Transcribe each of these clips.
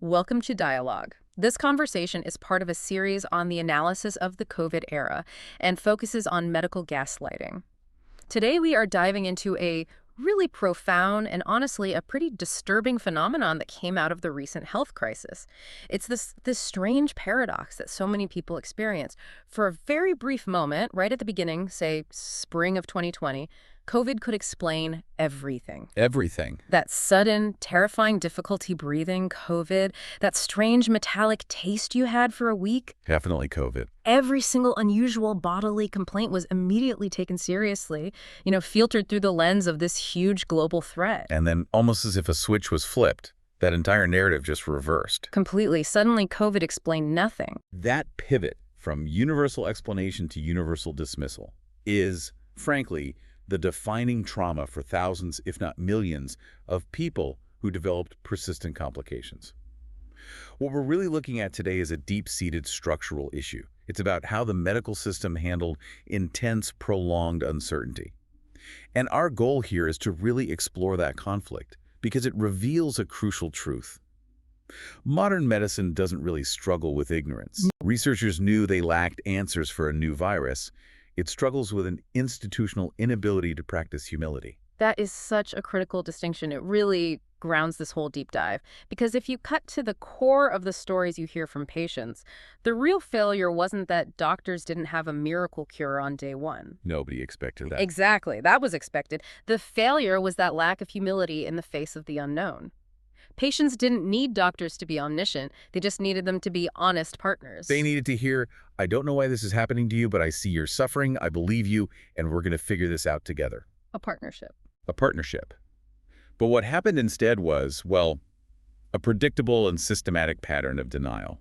Welcome to Dialogue. This conversation is part of a series on the analysis of the COVID era and focuses on medical gaslighting. Today we are diving into a really profound and honestly a pretty disturbing phenomenon that came out of the recent health crisis. It's this strange paradox that so many people experience. For a very brief moment, right at the beginning, say spring of 2020, COVID could explain everything. Everything. That sudden, terrifying difficulty breathing, COVID, that strange metallic taste you had for a week. Definitely COVID. Every single unusual bodily complaint was immediately taken seriously, filtered through the lens of this huge global threat. And then, almost as if a switch was flipped, that entire narrative just reversed. Completely. Suddenly, COVID explained nothing. That pivot from universal explanation to universal dismissal is, frankly, the defining trauma for thousands, if not millions, of people who developed persistent complications. What we're really looking at today is a deep-seated structural issue. It's about how the medical system handled intense, prolonged uncertainty. And our goal here is to really explore that conflict because it reveals a crucial truth. Modern medicine doesn't really struggle with ignorance. Researchers knew they lacked answers for a new virus. It struggles with an institutional inability to practice humility. That is such a critical distinction. It really grounds this whole deep dive. Because if you cut to the core of the stories you hear from patients, the real failure wasn't that doctors didn't have a miracle cure on day one. Nobody expected that. Exactly. That was expected. The failure was that lack of humility in the face of the unknown. Patients didn't need doctors to be omniscient. They just needed them to be honest partners. They needed to hear, I don't know why this is happening to you, but I see you're suffering, I believe you, and we're going to figure this out together. A partnership. A partnership. But what happened instead was, well, a predictable and systematic pattern of denial.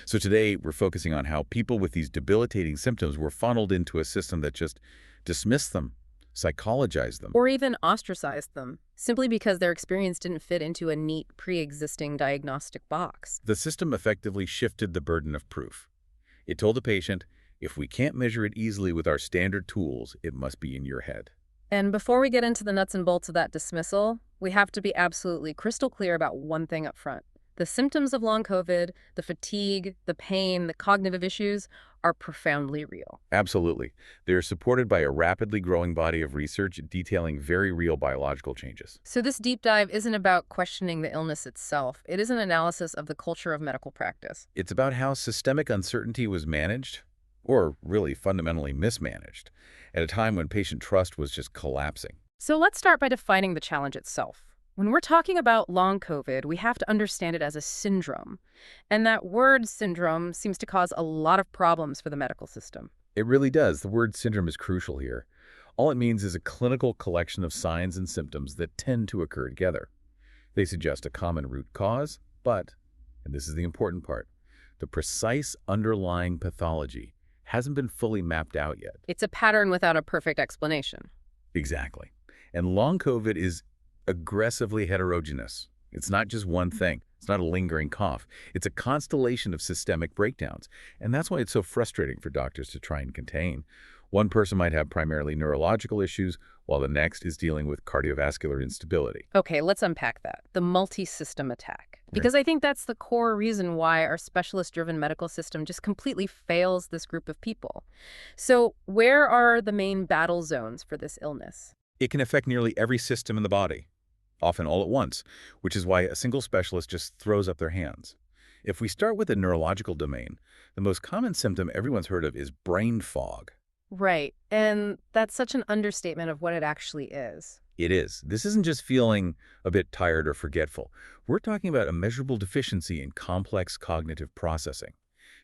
So today, we're focusing on how people with these debilitating symptoms were funneled into a system that just dismissed them, psychologized them. Or even ostracized them, simply because their experience didn't fit into a neat, pre-existing diagnostic box. The system effectively shifted the burden of proof. It told the patient, if we can't measure it easily with our standard tools, it must be in your head. And before we get into the nuts and bolts of that dismissal, we have to be absolutely crystal clear about one thing up front. The symptoms of long COVID, the fatigue, the pain, the cognitive issues are profoundly real. Absolutely. They are supported by a rapidly growing body of research detailing very real biological changes. So this deep dive isn't about questioning the illness itself. It is an analysis of the culture of medical practice. It's about how systemic uncertainty was managed, or really fundamentally mismanaged, at a time when patient trust was just collapsing. So let's start by defining the challenge itself. When we're talking about long COVID, we have to understand it as a syndrome. And that word syndrome seems to cause a lot of problems for the medical system. It really does. The word syndrome is crucial here. All it means is a clinical collection of signs and symptoms that tend to occur together. They suggest a common root cause, but, and this is the important part, the precise underlying pathology hasn't been fully mapped out yet. It's a pattern without a perfect explanation. Exactly. And long COVID is aggressively heterogeneous. It's not just one thing. It's not a lingering cough. It's a constellation of systemic breakdowns. And that's why it's so frustrating for doctors to try and contain. One person might have primarily neurological issues, while the next is dealing with cardiovascular instability. Okay, let's unpack that. The multi-system attack. Because I think that's the core reason why our specialist-driven medical system just completely fails this group of people. So where are the main battle zones for this illness? It can affect nearly every system in the body, often all at once, which is why a single specialist just throws up their hands. If we start with the neurological domain, the most common symptom everyone's heard of is brain fog. Right, and that's such an understatement of what it actually is. It is. This isn't just feeling a bit tired or forgetful. We're talking about a measurable deficiency in complex cognitive processing.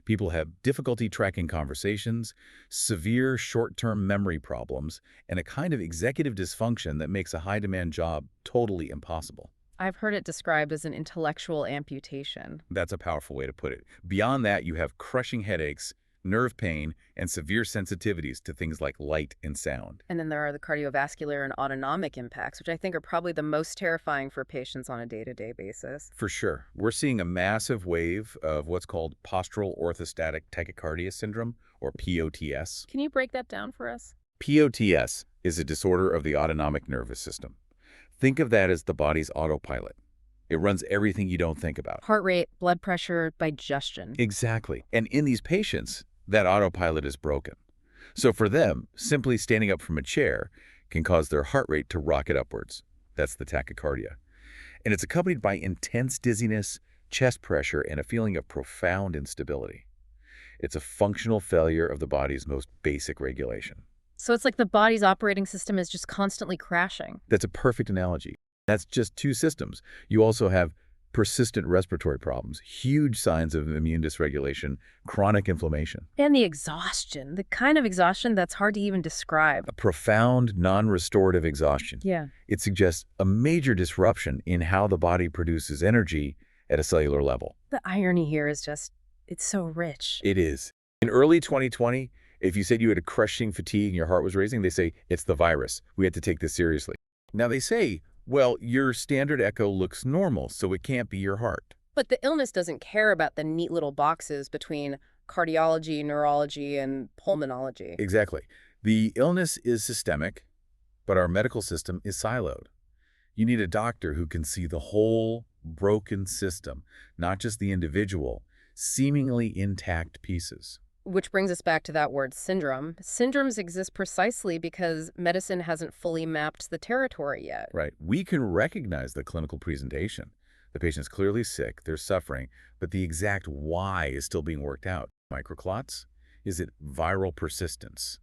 People have difficulty tracking conversations, severe short-term memory problems, and a kind of executive dysfunction that makes a high-demand job totally impossible. I've heard it described as an intellectual amputation. That's a powerful way to put it. Beyond that, you have crushing headaches, nerve pain, and severe sensitivities to things like light and sound. And then there are the cardiovascular and autonomic impacts, which I think are probably the most terrifying for patients on a day-to-day basis. For sure. We're seeing a massive wave of what's called postural orthostatic tachycardia syndrome, or POTS. Can you break that down for us? POTS is a disorder of the autonomic nervous system. Think of that as the body's autopilot. It runs everything you don't think about. Heart rate, blood pressure, digestion. Exactly. And in these patients, that autopilot is broken. So for them, simply standing up from a chair can cause their heart rate to rocket upwards. That's the tachycardia. And it's accompanied by intense dizziness, chest pressure, and a feeling of profound instability. It's a functional failure of the body's most basic regulation. So it's like the body's operating system is just constantly crashing. That's a perfect analogy. That's just two systems. You also have persistent respiratory problems, huge signs of immune dysregulation, chronic inflammation. And the exhaustion, the kind of exhaustion that's hard to even describe. A profound, non-restorative exhaustion. Yeah. It suggests a major disruption in how the body produces energy at a cellular level. The irony here is just, it's so rich. It is. In early 2020, if you said you had a crushing fatigue and your heart was racing, they say, it's the virus. We have to take this seriously. Now they say, well, your standard echo looks normal, so it can't be your heart. But the illness doesn't care about the neat little boxes between cardiology, neurology, and pulmonology. Exactly. The illness is systemic, but our medical system is siloed. You need a doctor who can see the whole broken system, not just the individual, seemingly intact pieces. Which brings us back to that word syndrome. Syndromes exist precisely because medicine hasn't fully mapped the territory yet. Right. We can recognize the clinical presentation. The patient's clearly sick, they're suffering, but the exact why is still being worked out. Microclots? Is it viral persistence?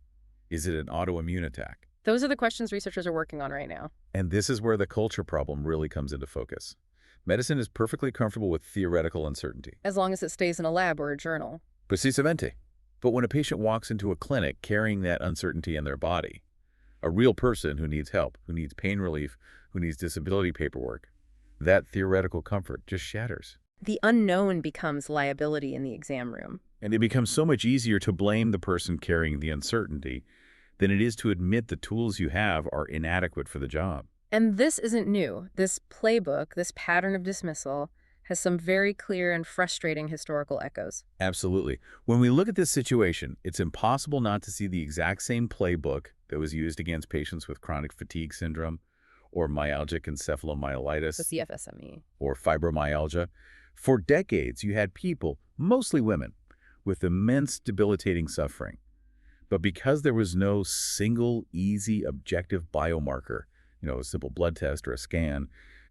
Is it an autoimmune attack? Those are the questions researchers are working on right now. And this is where the culture problem really comes into focus. Medicine is perfectly comfortable with theoretical uncertainty. As long as it stays in a lab or a journal. Precisamente. But when a patient walks into a clinic carrying that uncertainty in their body, a real person who needs help, who needs pain relief, who needs disability paperwork, that theoretical comfort just shatters. The unknown becomes liability in the exam room. And it becomes so much easier to blame the person carrying the uncertainty than it is to admit the tools you have are inadequate for the job. And this isn't new. This playbook, this pattern of dismissal, has some very clear and frustrating historical echoes. Absolutely. When we look at this situation, it's impossible not to see the exact same playbook that was used against patients with chronic fatigue syndrome or myalgic encephalomyelitis, The CFSME. or fibromyalgia. For decades, you had people, mostly women, with immense debilitating suffering. But because there was no single, easy, objective biomarker, a simple blood test or a scan,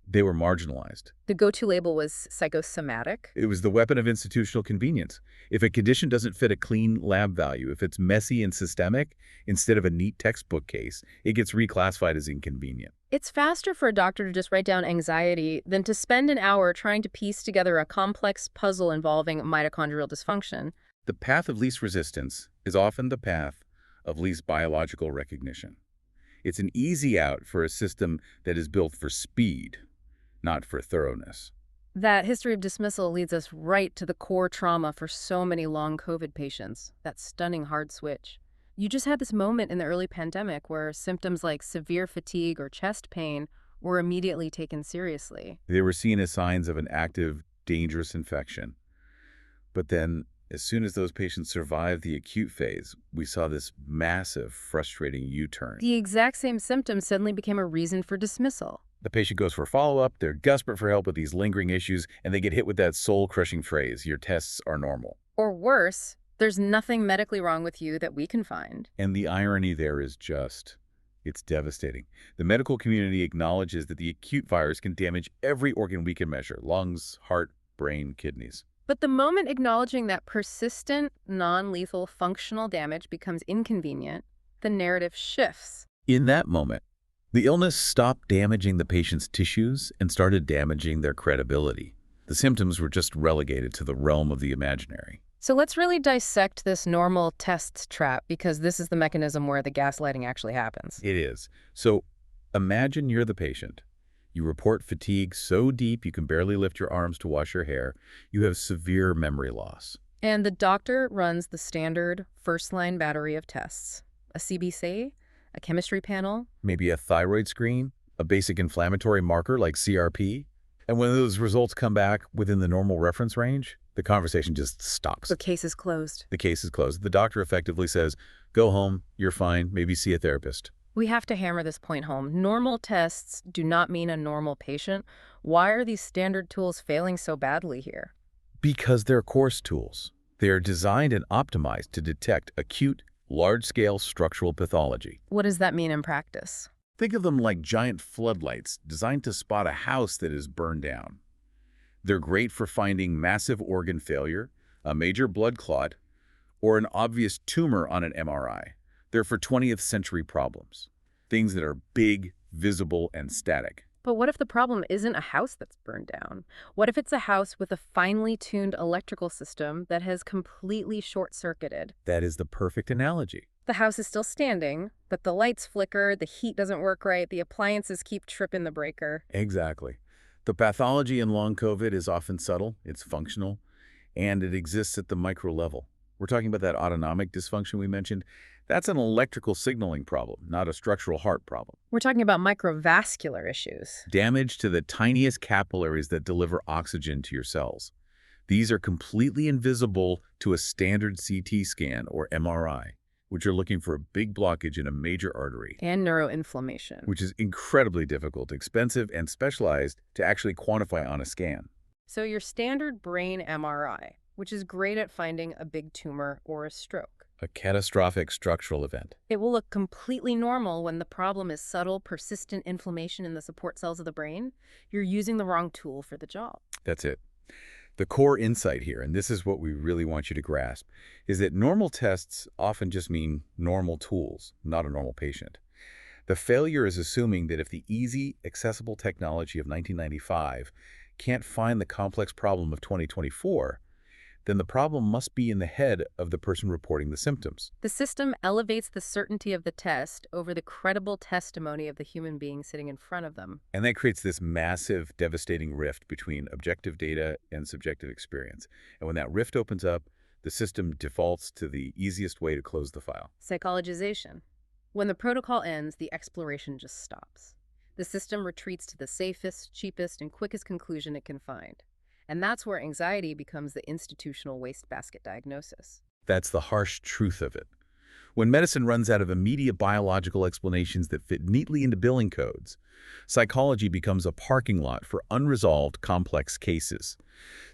they were marginalized. The go-to label was psychosomatic. It was the weapon of institutional convenience. If a condition doesn't fit a clean lab value, if it's messy and systemic, instead of a neat textbook case, it gets reclassified as inconvenient. It's faster for a doctor to just write down anxiety than to spend an hour trying to piece together a complex puzzle involving mitochondrial dysfunction. The path of least resistance is often the path of least biological recognition. It's an easy out for a system that is built for speed, not for thoroughness. That history of dismissal leads us right to the core trauma for so many long COVID patients, that stunning hard switch. You just had this moment in the early pandemic where symptoms like severe fatigue or chest pain were immediately taken seriously. They were seen as signs of an active, dangerous infection. But then, as soon as those patients survived the acute phase, we saw this massive, frustrating U-turn. The exact same symptoms suddenly became a reason for dismissal. The patient goes for follow-up, they're desperate for help with these lingering issues, and they get hit with that soul-crushing phrase, your tests are normal. Or worse, there's nothing medically wrong with you that we can find. And the irony there is it's devastating. The medical community acknowledges that the acute virus can damage every organ we can measure, lungs, heart, brain, kidneys. But the moment acknowledging that persistent, non-lethal functional damage becomes inconvenient, the narrative shifts. In that moment, the illness stopped damaging the patient's tissues and started damaging their credibility. The symptoms were just relegated to the realm of the imaginary. So let's really dissect this normal tests trap, because this is the mechanism where the gaslighting actually happens. It is. So imagine you're the patient. You report fatigue so deep you can barely lift your arms to wash your hair. You have severe memory loss. And the doctor runs the standard first-line battery of tests. A CBC, a chemistry panel. Maybe a thyroid screen, a basic inflammatory marker like CRP. And when those results come back within the normal reference range, the conversation just stops. The case is closed. The case is closed. The doctor effectively says, go home, you're fine, maybe see a therapist. We have to hammer this point home. Normal tests do not mean a normal patient. Why are these standard tools failing so badly here? Because they're coarse tools. They are designed and optimized to detect acute, large-scale structural pathology. What does that mean in practice? Think of them like giant floodlights designed to spot a house that is burned down. They're great for finding massive organ failure, a major blood clot, or an obvious tumor on an MRI. They're for 20th century problems, things that are big, visible, and static. But what if the problem isn't a house that's burned down? What if it's a house with a finely tuned electrical system that has completely short-circuited? That is the perfect analogy. The house is still standing, but the lights flicker, the heat doesn't work right, the appliances keep tripping the breaker. Exactly. The pathology in long COVID is often subtle, it's functional, and it exists at the micro level. We're talking about that autonomic dysfunction we mentioned. That's an electrical signaling problem, not a structural heart problem. We're talking about microvascular issues. Damage to the tiniest capillaries that deliver oxygen to your cells. These are completely invisible to a standard CT scan or MRI, which are looking for a big blockage in a major artery. And neuroinflammation. Which is incredibly difficult, expensive, and specialized to actually quantify on a scan. So your standard brain MRI, which is great at finding a big tumor or a stroke. A catastrophic structural event. It will look completely normal when the problem is subtle, persistent inflammation in the support cells of the brain. You're using the wrong tool for the job. That's it. The core insight here, and this is what we really want you to grasp, is that normal tests often just mean normal tools, not a normal patient. The failure is assuming that if the easy, accessible technology of 1995 can't find the complex problem of 2024, then the problem must be in the head of the person reporting the symptoms. The system elevates the certainty of the test over the credible testimony of the human being sitting in front of them. And that creates this massive, devastating rift between objective data and subjective experience. And when that rift opens up, the system defaults to the easiest way to close the file. Psychologization. When the protocol ends, the exploration just stops. The system retreats to the safest, cheapest, and quickest conclusion it can find. And that's where anxiety becomes the institutional wastebasket diagnosis. That's the harsh truth of it. When medicine runs out of immediate biological explanations that fit neatly into billing codes, psychology becomes a parking lot for unresolved, complex cases.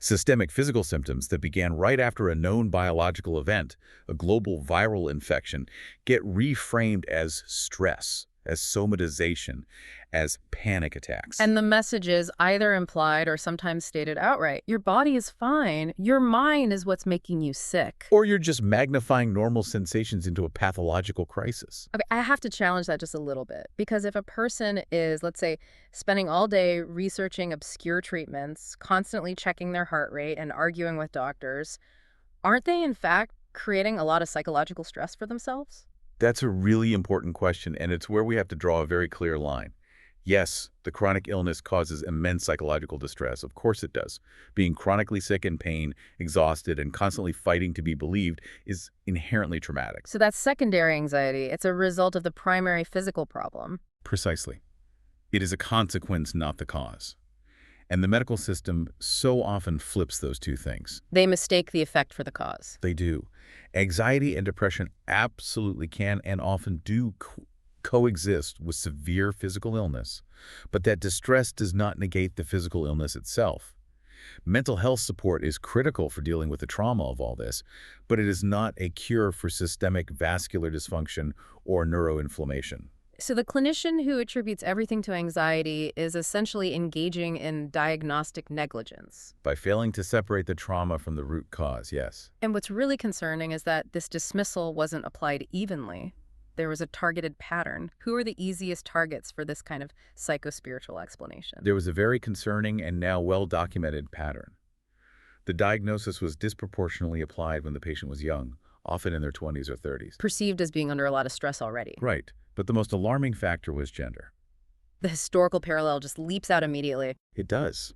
Systemic physical symptoms that began right after a known biological event, a global viral infection, get reframed as stress, as somatization, as panic attacks. And the message is either implied or sometimes stated outright. Your body is fine. Your mind is what's making you sick. Or you're just magnifying normal sensations into a pathological crisis. Okay, I have to challenge that just a little bit. Because if a person is, let's say, spending all day researching obscure treatments, constantly checking their heart rate and arguing with doctors, aren't they in fact creating a lot of psychological stress for themselves? That's a really important question, and it's where we have to draw a very clear line. Yes, the chronic illness causes immense psychological distress. Of course it does. Being chronically sick in pain, exhausted, and constantly fighting to be believed is inherently traumatic. So that's secondary anxiety. It's a result of the primary physical problem. Precisely. It is a consequence, not the cause. And the medical system so often flips those two things. They mistake the effect for the cause. They do. Anxiety and depression absolutely can and often do coexist with severe physical illness, but that distress does not negate the physical illness itself. Mental health support is critical for dealing with the trauma of all this, but it is not a cure for systemic vascular dysfunction or neuroinflammation. So the clinician who attributes everything to anxiety is essentially engaging in diagnostic negligence. By failing to separate the trauma from the root cause, yes. And what's really concerning is that this dismissal wasn't applied evenly. There was a targeted pattern. Who are the easiest targets for this kind of psychospiritual explanation? There was a very concerning and now well-documented pattern. The diagnosis was disproportionately applied when the patient was young, often in their 20s or 30s. Perceived as being under a lot of stress already. Right, but the most alarming factor was gender. The historical parallel just leaps out immediately. It does.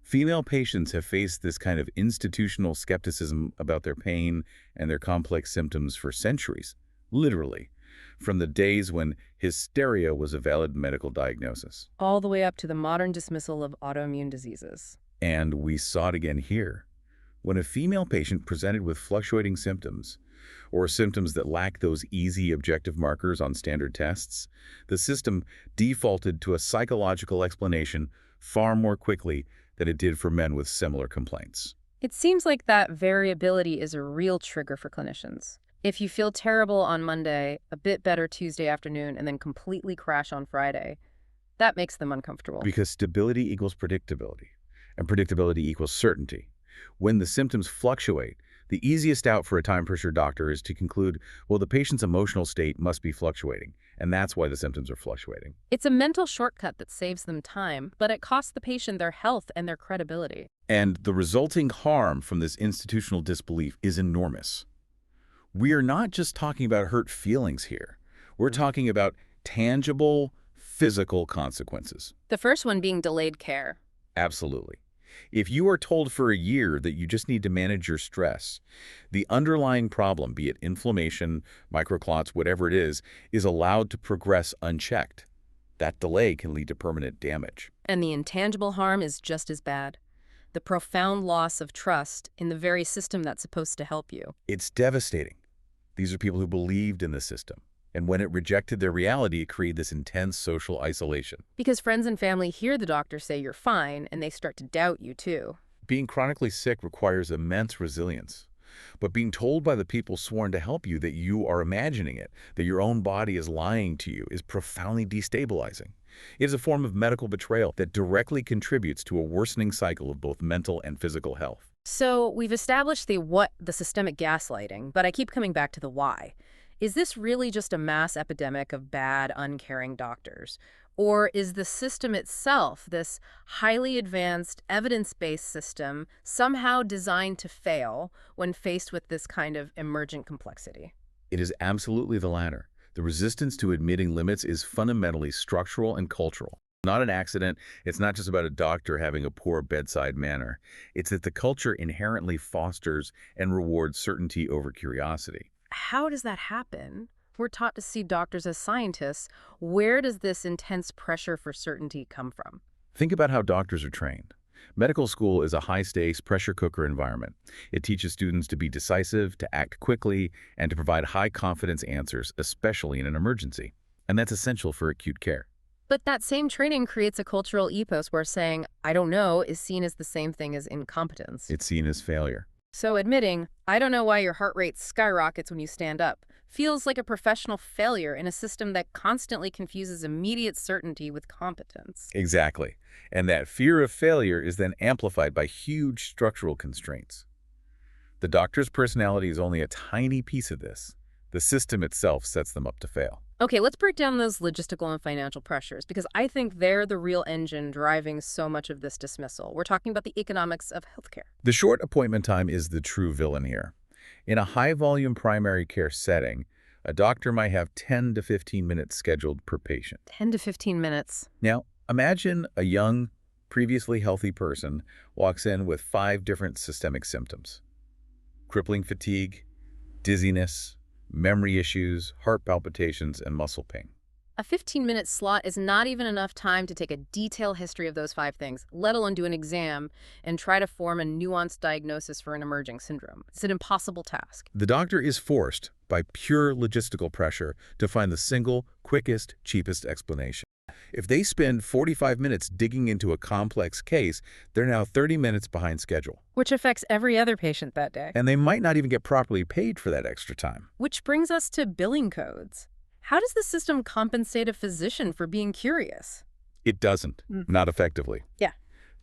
Female patients have faced this kind of institutional skepticism about their pain and their complex symptoms for centuries, literally, from the days when hysteria was a valid medical diagnosis. All the way up to the modern dismissal of autoimmune diseases. And we saw it again here. When a female patient presented with fluctuating symptoms, or symptoms that lack those easy objective markers on standard tests, the system defaulted to a psychological explanation far more quickly than it did for men with similar complaints. It seems like that variability is a real trigger for clinicians. If you feel terrible on Monday, a bit better Tuesday afternoon, and then completely crash on Friday, that makes them uncomfortable. Because stability equals predictability, and predictability equals certainty. When the symptoms fluctuate, the easiest out for a time-pressure doctor is to conclude, well, the patient's emotional state must be fluctuating, and that's why the symptoms are fluctuating. It's a mental shortcut that saves them time, but it costs the patient their health and their credibility. And the resulting harm from this institutional disbelief is enormous. We are not just talking about hurt feelings here. We're talking about tangible, physical consequences. The first one being delayed care. Absolutely. If you are told for a year that you just need to manage your stress, the underlying problem, be it inflammation, microclots, whatever it is allowed to progress unchecked. That delay can lead to permanent damage. And the intangible harm is just as bad. The profound loss of trust in the very system that's supposed to help you. It's devastating. These are people who believed in the system. And when it rejected their reality, it created this intense social isolation. Because friends and family hear the doctor say you're fine, and they start to doubt you too. Being chronically sick requires immense resilience. But being told by the people sworn to help you that you are imagining it, that your own body is lying to you, is profoundly destabilizing. It is a form of medical betrayal that directly contributes to a worsening cycle of both mental and physical health. So we've established the systemic gaslighting, but I keep coming back to the why. Is this really just a mass epidemic of bad, uncaring doctors? Or is the system itself, this highly advanced, evidence-based system, somehow designed to fail when faced with this kind of emergent complexity? It is absolutely the latter. The resistance to admitting limits is fundamentally structural and cultural. Not an accident. It's not just about a doctor having a poor bedside manner. It's that the culture inherently fosters and rewards certainty over curiosity. How does that happen? We're taught to see doctors as scientists. Where does this intense pressure for certainty come from? Think about how doctors are trained. Medical school is a high-stakes, pressure cooker environment. It teaches students to be decisive, to act quickly, and to provide high-confidence answers, especially in an emergency. And that's essential for acute care. But that same training creates a cultural ethos where saying, I don't know, is seen as the same thing as incompetence. It's seen as failure. So admitting, I don't know why your heart rate skyrockets when you stand up, feels like a professional failure in a system that constantly confuses immediate certainty with competence. Exactly. And that fear of failure is then amplified by huge structural constraints. The doctor's personality is only a tiny piece of this. The system itself sets them up to fail. Okay, let's break down those logistical and financial pressures, because I think they're the real engine driving so much of this dismissal. We're talking about the economics of healthcare. The short appointment time is the true villain here. In a high-volume primary care setting, a doctor might have 10 to 15 minutes scheduled per patient. 10 to 15 minutes. Now, imagine a young, previously healthy person walks in with 5 different systemic symptoms: crippling fatigue, dizziness, memory issues, heart palpitations, and muscle pain. A 15-minute slot is not even enough time to take a detailed history of those 5 things, let alone do an exam and try to form a nuanced diagnosis for an emerging syndrome. It's an impossible task. The doctor is forced, by pure logistical pressure, to find the single, quickest, cheapest explanation. If they spend 45 minutes digging into a complex case, they're now 30 minutes behind schedule. Which affects every other patient that day. And they might not even get properly paid for that extra time. Which brings us to billing codes. How does the system compensate a physician for being curious? It doesn't, not effectively. Yeah.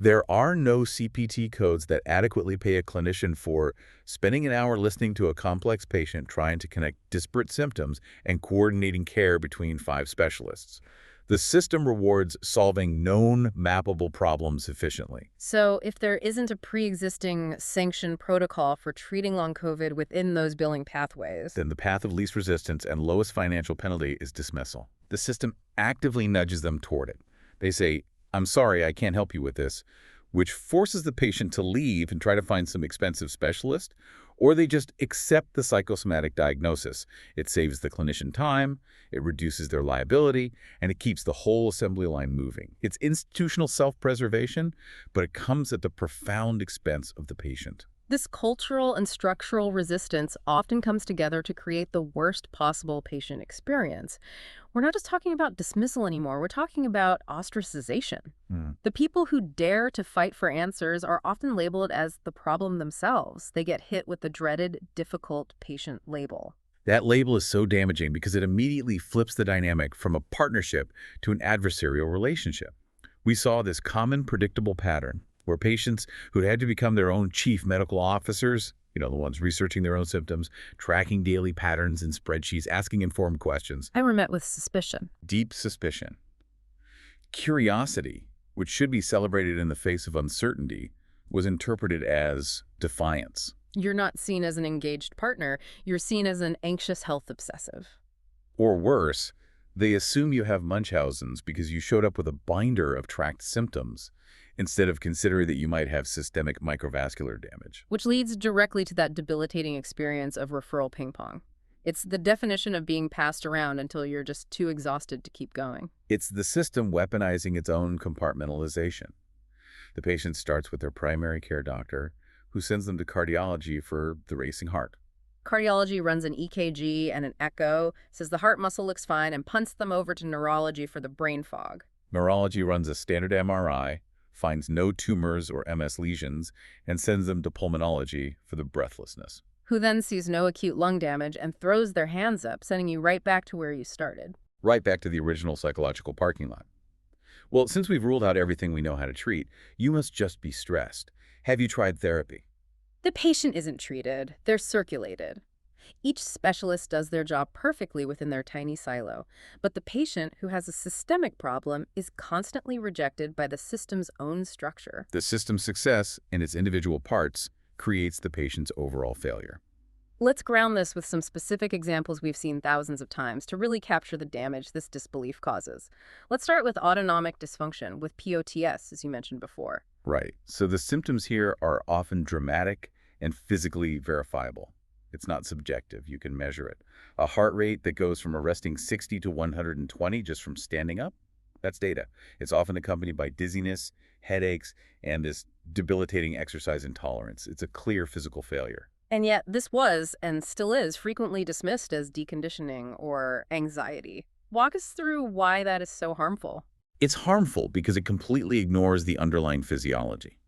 There are no CPT codes that adequately pay a clinician for spending an hour listening to a complex patient trying to connect disparate symptoms and coordinating care between 5 specialists. The system rewards solving known mappable problems efficiently. So if there isn't a pre-existing sanctioned protocol for treating long COVID within those billing pathways, Then the path of least resistance and lowest financial penalty is dismissal. The system actively nudges them toward it. They say, I'm sorry, I can't help you with this, which forces the patient to leave and try to find some expensive specialist, or they just accept the psychosomatic diagnosis. It saves the clinician time, it reduces their liability, and it keeps the whole assembly line moving. It's institutional self-preservation, but it comes at the profound expense of the patient. This cultural and structural resistance often comes together to create the worst possible patient experience. We're not just talking about dismissal anymore, we're talking about ostracization. Hmm. The people who dare to fight for answers are often labeled as the problem themselves. They get hit with the dreaded, difficult patient label. That label is so damaging because it immediately flips the dynamic from a partnership to an adversarial relationship. We saw this common, predictable pattern where patients who had to become their own chief medical officers, the ones researching their own symptoms, tracking daily patterns in spreadsheets, asking informed questions, I were met with suspicion. deep suspicion. Curiosity, which should be celebrated in the face of uncertainty, was interpreted as defiance. You're not seen as an engaged partner, you're seen as an anxious health obsessive. Or worse, they assume you have Munchausen's because you showed up with a binder of tracked symptoms, instead of considering that you might have systemic microvascular damage. Which leads directly to that debilitating experience of referral ping pong. It's the definition of being passed around until you're just too exhausted to keep going. It's the system weaponizing its own compartmentalization. The patient starts with their primary care doctor, who sends them to cardiology for the racing heart. Cardiology runs an EKG and an echo, says the heart muscle looks fine, and punts them over to neurology for the brain fog. Neurology runs a standard MRI, finds no tumors or MS lesions, and sends them to pulmonology for the breathlessness. Who then sees no acute lung damage and throws their hands up, sending you right back to where you started. Right back to the original psychological parking lot. Well, since we've ruled out everything we know how to treat, you must just be stressed. Have you tried therapy? The patient isn't treated, they're circulated. Each specialist does their job perfectly within their tiny silo, but the patient who has a systemic problem is constantly rejected by the system's own structure. The system's success in its individual parts creates the patient's overall failure. Let's ground this with some specific examples we've seen thousands of times to really capture the damage this disbelief causes. Let's start with autonomic dysfunction, with POTS, as you mentioned before. Right. So the symptoms here are often dramatic and physically verifiable. It's not subjective. You can measure it. A heart rate that goes from a resting 60 to 120 just from standing up, that's data. It's often accompanied by dizziness, headaches, and this debilitating exercise intolerance. It's a clear physical failure. And yet this was, and still is, frequently dismissed as deconditioning or anxiety. Walk us through why that is so harmful. It's harmful because it completely ignores the underlying physiology.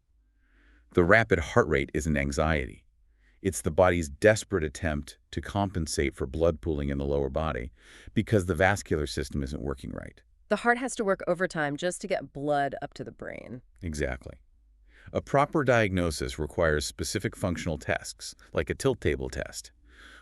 The rapid heart rate isn't anxiety. It's the body's desperate attempt to compensate for blood pooling in the lower body because the vascular system isn't working right. The heart has to work overtime just to get blood up to the brain. Exactly. A proper diagnosis requires specific functional tests, like a tilt table test.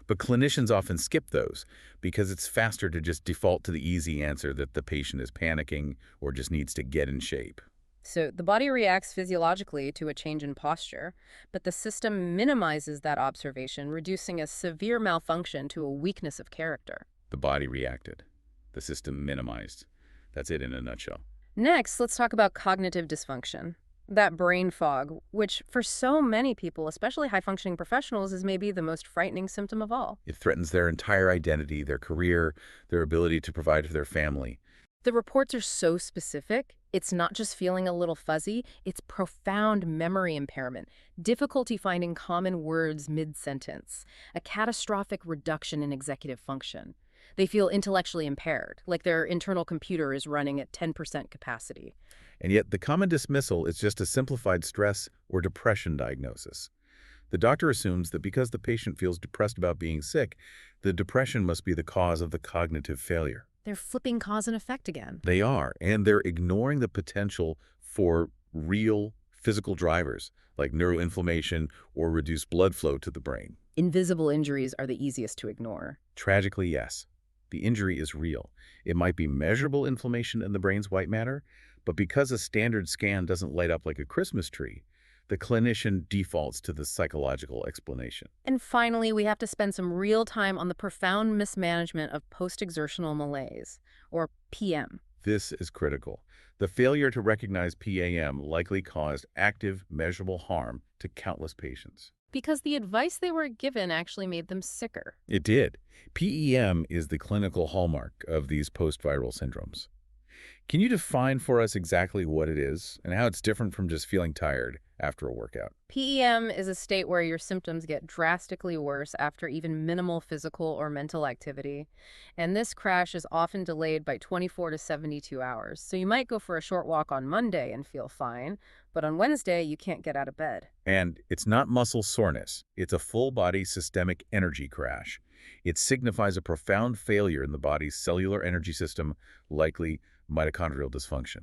But clinicians often skip those because it's faster to just default to the easy answer that the patient is panicking or just needs to get in shape. So the body reacts physiologically to a change in posture, but the system minimizes that observation, reducing a severe malfunction to a weakness of character. The body reacted. The system minimized. That's it in a nutshell. Next, let's talk about cognitive dysfunction. That brain fog, which for so many people, especially high-functioning professionals, is maybe the most frightening symptom of all. It threatens their entire identity, their career, their ability to provide for their family. The reports are so specific. It's not just feeling a little fuzzy, it's profound memory impairment, difficulty finding common words mid-sentence, a catastrophic reduction in executive function. They feel intellectually impaired, like their internal computer is running at 10% capacity. And yet the common dismissal is just a simplified stress or depression diagnosis. The doctor assumes that because the patient feels depressed about being sick, the depression must be the cause of the cognitive failure. They're flipping cause and effect again. They are, and they're ignoring the potential for real physical drivers like neuroinflammation or reduced blood flow to the brain. Invisible injuries are the easiest to ignore. Tragically, yes. The injury is real. It might be measurable inflammation in the brain's white matter, but because a standard scan doesn't light up like a Christmas tree, the clinician defaults to the psychological explanation. And finally, we have to spend some real time on the profound mismanagement of post-exertional malaise, or PM. This is critical. The failure to recognize PAM likely caused active, measurable harm to countless patients. Because the advice they were given actually made them sicker. It did. PEM is the clinical hallmark of these post-viral syndromes. Can you define for us exactly what it is and how it's different from just feeling tired after a workout. PEM is a state where your symptoms get drastically worse after even minimal physical or mental activity, and this crash is often delayed by 24 to 72 hours. So you might go for a short walk on Monday and feel fine, but on Wednesday you can't get out of bed. And it's not muscle soreness. It's a full-body systemic energy crash. It signifies a profound failure in the body's cellular energy system, likely mitochondrial dysfunction.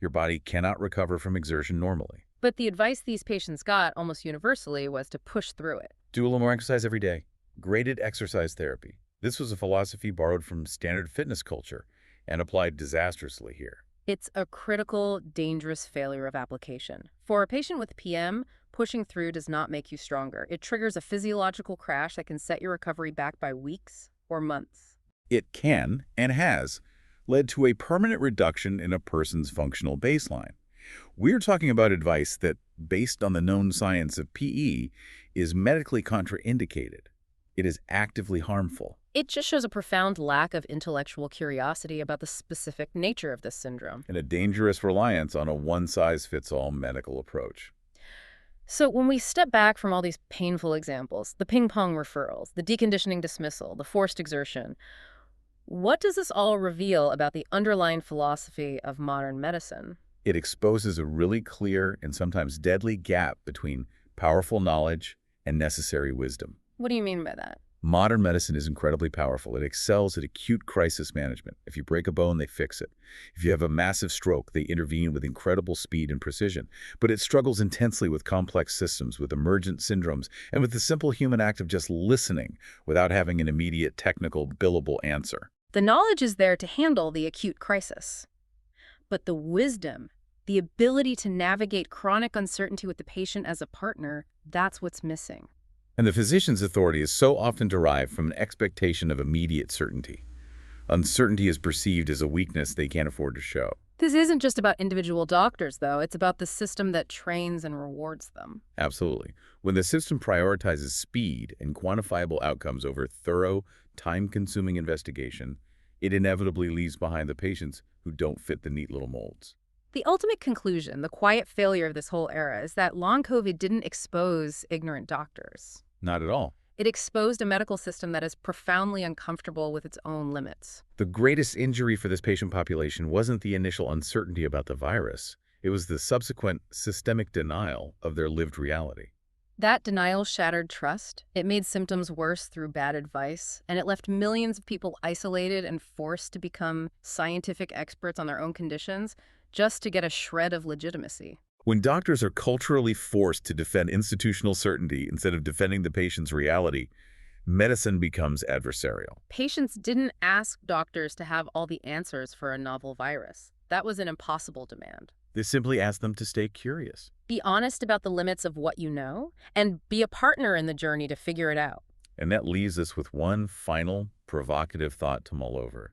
Your body cannot recover from exertion normally. But the advice these patients got almost universally was to push through it. Do a little more exercise every day. Graded exercise therapy. This was a philosophy borrowed from standard fitness culture and applied disastrously here. It's a critical, dangerous failure of application. For a patient with PM, pushing through does not make you stronger. It triggers a physiological crash that can set your recovery back by weeks or months. It can, and has, led to a permanent reduction in a person's functional baseline. We're talking about advice that, based on the known science of PE, is medically contraindicated. It is actively harmful. It just shows a profound lack of intellectual curiosity about the specific nature of this syndrome. And a dangerous reliance on a one-size-fits-all medical approach. So when we step back from all these painful examples, the ping-pong referrals, the deconditioning dismissal, the forced exertion, what does this all reveal about the underlying philosophy of modern medicine? It exposes a really clear and sometimes deadly gap between powerful knowledge and necessary wisdom. What do you mean by that? Modern medicine is incredibly powerful. It excels at acute crisis management. If you break a bone, they fix it. If you have a massive stroke, they intervene with incredible speed and precision. But it struggles intensely with complex systems, with emergent syndromes, and with the simple human act of just listening without having an immediate technical, billable answer. The knowledge is there to handle the acute crisis. But the wisdom, the ability to navigate chronic uncertainty with the patient as a partner, that's what's missing. And the physician's authority is so often derived from an expectation of immediate certainty. Uncertainty is perceived as a weakness they can't afford to show. This isn't just about individual doctors, though. It's about the system that trains and rewards them. Absolutely. When the system prioritizes speed and quantifiable outcomes over thorough, time-consuming investigation, it inevitably leaves behind the patients who don't fit the neat little molds. The ultimate conclusion, the quiet failure of this whole era, is that long COVID didn't expose ignorant doctors. Not at all. It exposed a medical system that is profoundly uncomfortable with its own limits. The greatest injury for this patient population wasn't the initial uncertainty about the virus. It was the subsequent systemic denial of their lived reality. That denial shattered trust. It made symptoms worse through bad advice, and it left millions of people isolated and forced to become scientific experts on their own conditions just to get a shred of legitimacy. When doctors are culturally forced to defend institutional certainty instead of defending the patient's reality, medicine becomes adversarial. Patients didn't ask doctors to have all the answers for a novel virus. That was an impossible demand. They simply ask them to stay curious. Be honest about the limits of what you know, and be a partner in the journey to figure it out. And that leaves us with one final, provocative thought to mull over.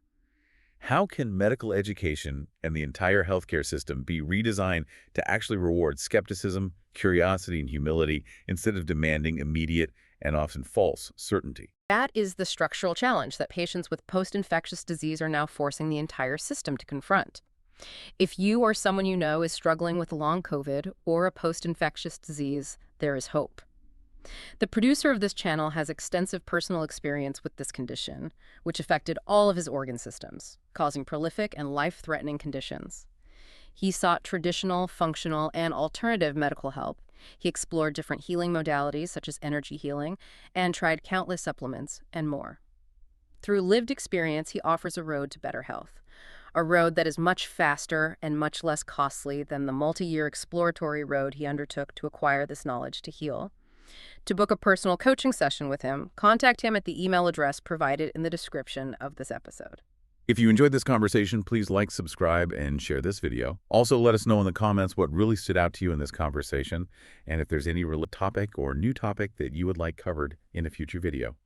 How can medical education and the entire healthcare system be redesigned to actually reward skepticism, curiosity, and humility instead of demanding immediate and often false certainty? That is the structural challenge that patients with post-infectious disease are now forcing the entire system to confront. If you or someone you know is struggling with long COVID or a post-infectious disease, there is hope. The producer of this channel has extensive personal experience with this condition, which affected all of his organ systems, causing prolific and life-threatening conditions. He sought traditional, functional, and alternative medical help. He explored different healing modalities, such as energy healing, and tried countless supplements and more. Through lived experience, he offers a road to better health, a road that is much faster and much less costly than the multi-year exploratory road he undertook to acquire this knowledge to heal. To book a personal coaching session with him, contact him at the email address provided in the description of this episode. If you enjoyed this conversation, please like, subscribe, and share this video. Also, let us know in the comments what really stood out to you in this conversation, and if there's any topic or new topic that you would like covered in a future video.